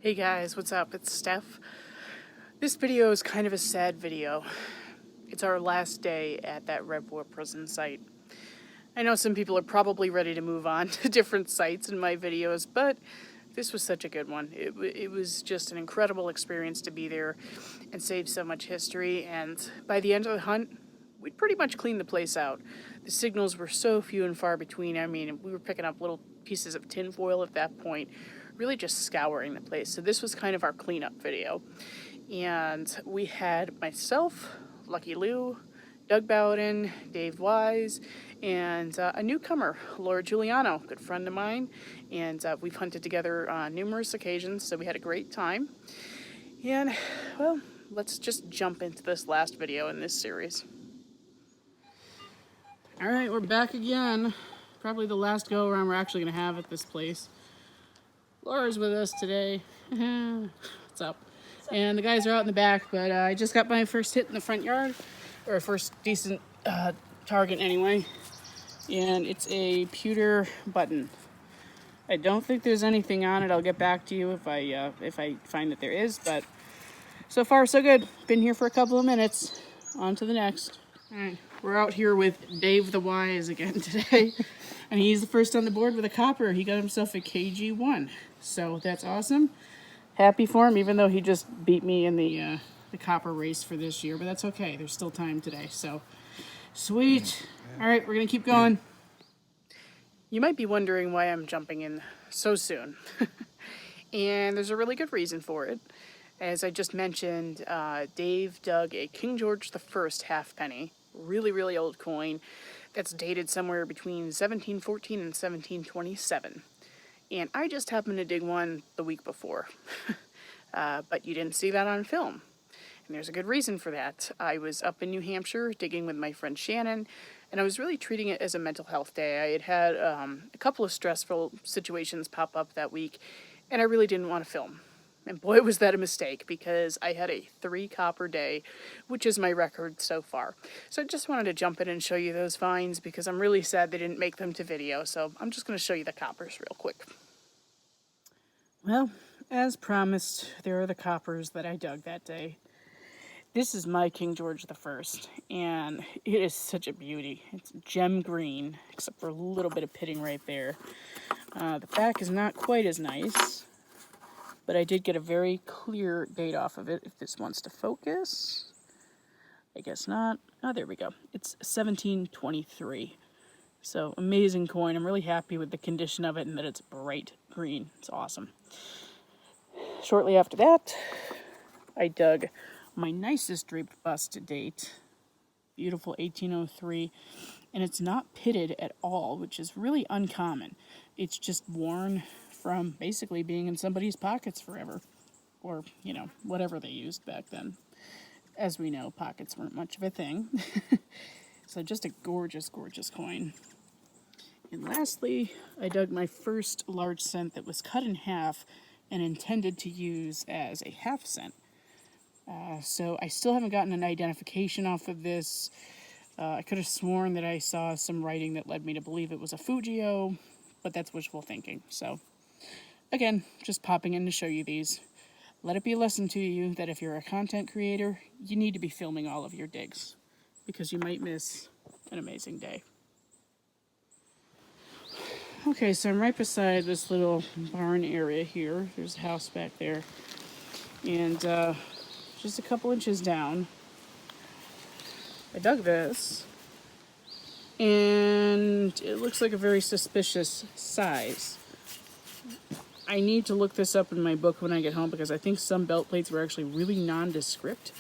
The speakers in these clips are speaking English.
Hey guys, what's up? It's Stef. This video is kind of a sad video. It's our last day at that Red War prison site. I know some people are probably ready to move on to different sites in my videos, but this was such a good one. It was just an incredible experience to be there and save so much history, and by the end of the hunt, we'd pretty much cleaned the place out. The signals were so few and far between. I mean, we were picking up little pieces of tinfoil at that point, really just scouring the place. So this was kind of our cleanup video. And we had myself, Lucky Lou, Doug Bowden, Dave Wise, and a newcomer, Laura Giuliano, good friend of mine. And we've hunted together on numerous occasions, so we had a great time. And, well, let's just jump into this last video in this series. All right, we're back again. Probably the last go around we're actually going to have at this place. Laura's with us today. What's up? And the guys are out in the back, but I just got my first hit in the front yard, or first decent target anyway. And it's a pewter button. I don't think there's anything on it. I'll get back to you if I find that there is, but so far so good. Been here for a couple of minutes. On to the next. All right, we're out here with Dave the Wise again today. And he's the first on the board with a copper. He got himself a KG1. So that's awesome. Happy for him, even though he just beat me in the copper race for this year. But that's okay. There's still time today. So sweet. All right, we're going to keep going. You might be wondering why I'm jumping in so soon. And there's a really good reason for it. As I just mentioned, Dave dug a King George I halfpenny. Really, really old coin. That's dated somewhere between 1714 and 1727. And I just happened to dig one the week before. But you didn't see that on film. And there's a good reason for that. I was up in New Hampshire digging with my friend Shannon, and I was really treating it as a mental health day. I had a couple of stressful situations pop up that week, and I really didn't want to film. And boy, was that a mistake, because I had a 3 copper day, which is my record so far. So I just wanted to jump in and show you those finds, because I'm really sad they didn't make them to video. So I'm just going to show you the coppers real quick. Well, as promised, there are the coppers that I dug that day. This is my King George I, and it is such a beauty. It's gem green, except for a little bit of pitting right there. The back is not quite as nice. But I did get a very clear date off of it, if this wants to focus. I guess not. Oh, there we go. It's 1723. So, amazing coin. I'm really happy with the condition of it and that it's bright green. It's awesome. Shortly after that, I dug my nicest draped bust to date. Beautiful 1803. And it's not pitted at all, which is really uncommon. It's just worn from basically being in somebody's pockets forever, or, you know, whatever they used back then. As we know, pockets weren't much of a thing. So just a gorgeous, gorgeous coin. And lastly, I dug my first large cent that was cut in half and intended to use as a half cent. So I still haven't gotten an identification off of this. I could have sworn that I saw some writing that led me to believe it was a Fujio, but that's wishful thinking. So again, just popping in to show you these. Let it be a lesson to you that if you're a content creator, you need to be filming all of your digs, because you might miss an amazing day. Okay, so I'm right beside this little barn area here. There's a house back there. And just a couple inches down, I dug this. And it looks like a very suspicious size. I need to look this up in my book when I get home, because I think some belt plates were actually really nondescript.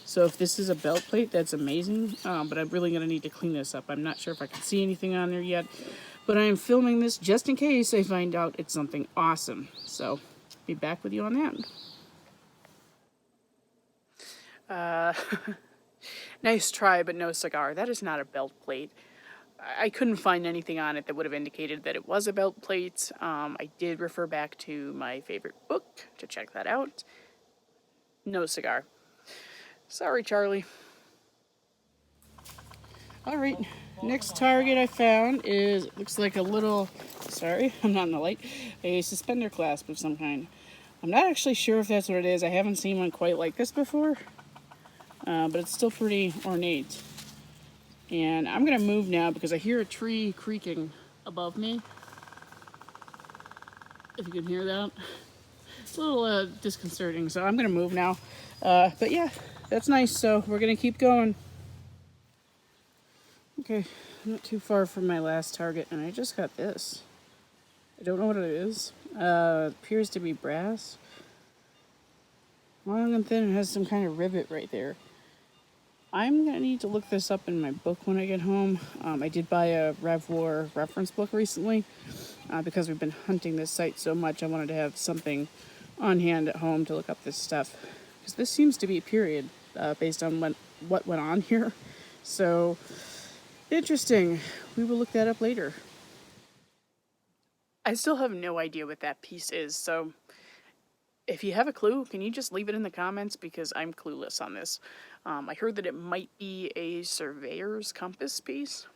So if this is a belt plate, that's amazing. But I'm really going to need to clean this up. I'm not sure if I can see anything on there yet. But I am filming this just in case I find out it's something awesome. So be back with you on that. Nice try, but no cigar. That is not a belt plate. I couldn't find anything on it that would have indicated that it was a belt plate. I did refer back to my favorite book to check that out. No cigar. Sorry, Charlie. All right, next target I found is, looks like a little, sorry, I'm not in the light, a suspender clasp of some kind. I'm not actually sure if that's what it is. I haven't seen one quite like this before, but it's still pretty ornate. And I'm gonna move now because I hear a tree creaking above me. If you can hear that. It's a little disconcerting, so I'm gonna move now. But yeah, that's nice, so we're gonna keep going. Okay, I'm not too far from my last target, and I just got this. I don't know what it is. Appears to be brass. Long and thin, it has some kind of rivet right there. I'm gonna need to look this up in my book when I get home. I did buy a Rev War reference book recently because we've been hunting this site so much. I wanted to have something on hand at home to look up this stuff, because this seems to be a period based on what went on here. So interesting. We will look that up later. I still have no idea what that piece is, so if you have a clue, can you just leave it in the comments, because I'm clueless on this. I heard that it might be a surveyor's compass piece.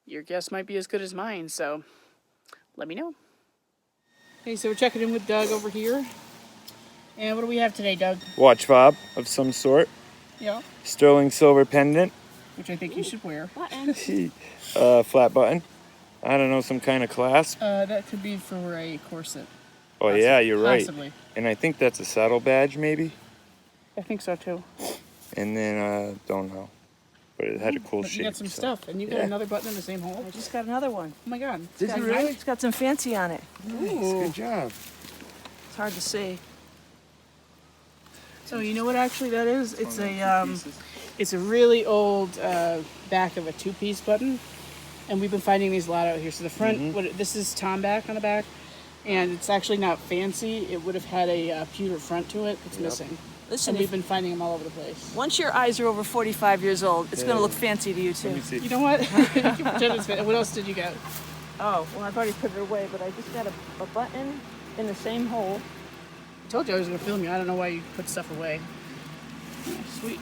Your guess might be as good as mine, so let me know. Okay, so we're checking in with Doug over here. And what do we have today, Doug? Watch fob of some sort. Yeah. Sterling silver pendant. Which I think you should wear. Button. Flat button. I don't know, some kind of clasp. That could be for a corset. Oh yeah, you're right. Possibly. And I think that's a saddle badge, maybe. I think so too. And then don't know, but it had a cool But shape. you got some stuff, and you got another button in the same hole. I just got another one. Oh my god! Did you really? It's got some fancy on it. Nice. Good job. It's hard to see. So you know what actually that is? It's a really old back of a two-piece button, and we've been finding these a lot out here. So the front, this is tomback on the back, and it's actually not fancy. It would have had a pewter front to it. It's missing. Listen, And we've been finding them all over the place. once your eyes are over 45 years old, it's going to look fancy to you too. Let me see. You know what? You can pretend it's fancy. What else did you get? Oh, well, I've already put it away, but I just got a button in the same hole. I told you I was going to film you. I don't know why you put stuff away. Oh, sweet.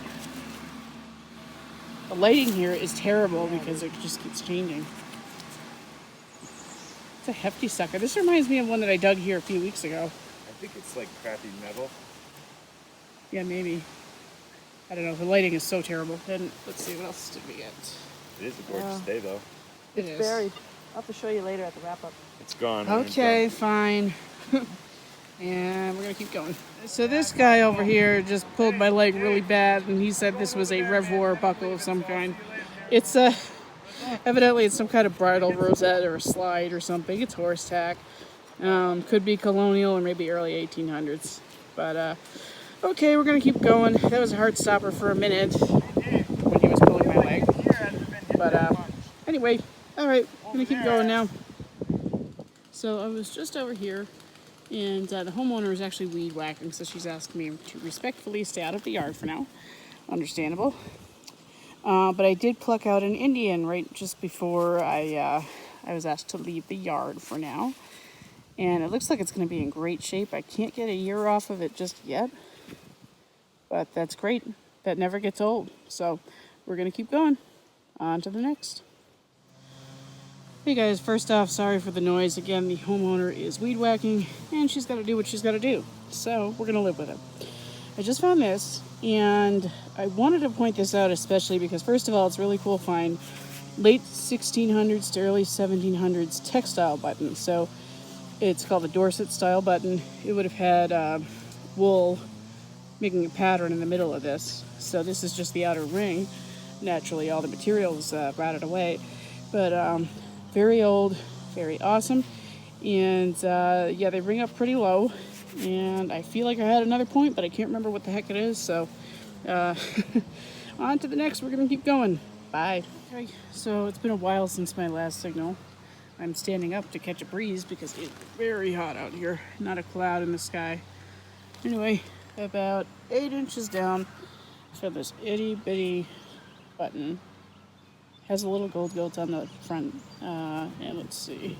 The lighting here is terrible because it just keeps changing. It's a hefty sucker. This reminds me of one that I dug here a few weeks ago. I think it's like crappy metal. Yeah, maybe. I don't know. The lighting is so terrible. Then let's see, what else did we get? It is a gorgeous day though. It is. Buried. I'll have to show you later at the wrap-up. It's gone. Okay, fine. And we're gonna keep going. So this guy over here just pulled my leg really bad, and he said this was a Rev War buckle of some kind. It's evidently it's some kind of bridle rosette or a slide or something. It's horse tack. Could be colonial or maybe early 1800s. But okay, we're gonna keep going. That was a heart stopper for a minute when he was pulling my leg. But anyway, all right, I'm gonna keep going now. So I was just over here, and the homeowner is actually weed whacking, so she's asked me to respectfully stay out of the yard for now. Understandable. But I did pluck out an Indian right just before I was asked to leave the yard for now. And it looks like it's going to be in great shape. I can't get a year off of it just yet. But that's great. That never gets old. So we're going to keep going. On to the next. Hey guys, first off, sorry for the noise. Again, the homeowner is weed whacking, and she's got to do what she's got to do. So we're going to live with it. I just found this, and I wanted to point this out especially because, first of all, it's a really cool find. Late 1600s to early 1700s textile button. So it's called a Dorset style button. It would have had wool making a pattern in the middle of this. So this is just the outer ring. Naturally, all the materials rotted away. But very old, very awesome. And yeah, they ring up pretty low. And I feel like I had another point, but I can't remember what the heck it is. So on to the next. We're going to keep going. Bye. Okay, so it's been a while since my last signal. I'm standing up to catch a breeze because it's very hot out here. Not a cloud in the sky. Anyway, about 8 inches down, I found this itty bitty button. Has a little gold gilt on the front. And let's see.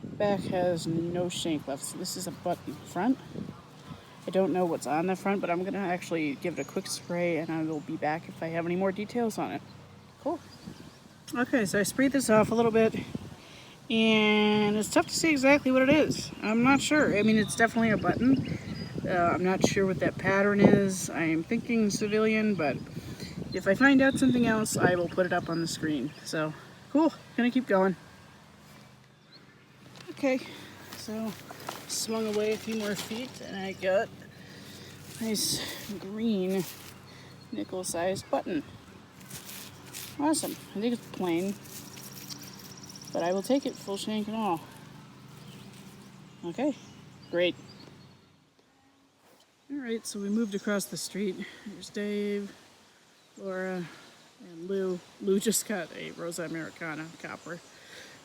Back has no shank left. So this is a button front. I don't know what's on the front, but I'm going to actually give it a quick spray and I will be back if I have any more details on it. Cool. Okay, so I sprayed this off a little bit. And it's tough to say exactly what it is. I'm not sure. I mean, it's definitely a button. I'm not sure what that pattern is. I am thinking civilian, but if I find out something else, I will put it up on the screen. So, cool. Gonna keep going. Okay, so swung away a few more feet, and I got a nice green nickel-sized button. Awesome. I think it's plain, but I will take it full shank and all. Okay, great. Alright, so we moved across the street. There's Dave, Laura, and Lou. Lou just got a Rosa Americana copper.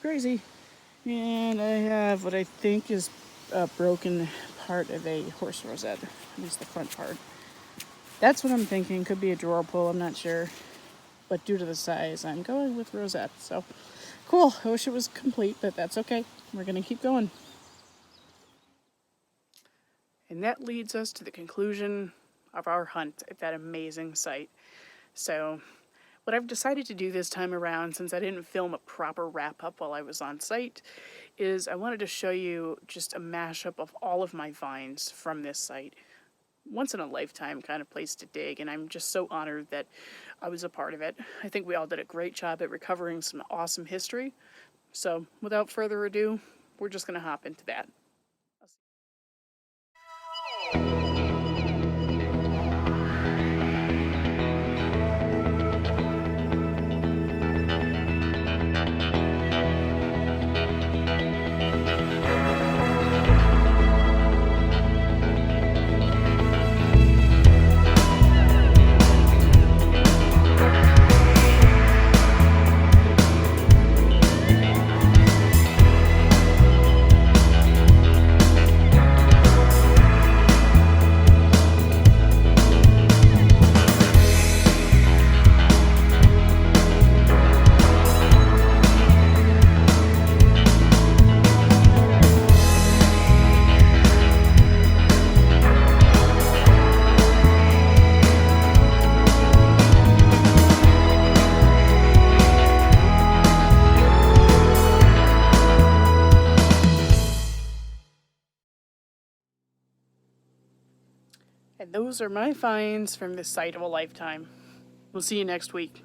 Crazy. And I have what I think is a broken part of a horse rosette, at least the front part. That's what I'm thinking. Could be a drawer pull, I'm not sure. But due to the size, I'm going with rosette. So, cool. I wish it was complete, but that's okay. We're going to keep going. And that leads us to the conclusion of our hunt at that amazing site. So, what I've decided to do this time around, since I didn't film a proper wrap-up while I was on site, is I wanted to show you just a mashup of all of my finds from this site. Once in a lifetime kind of place to dig, and I'm just so honored that I was a part of it. I think we all did a great job at recovering some awesome history. So, without further ado, we're just going to hop into that. And those are my finds from this site of a lifetime. We'll see you next week.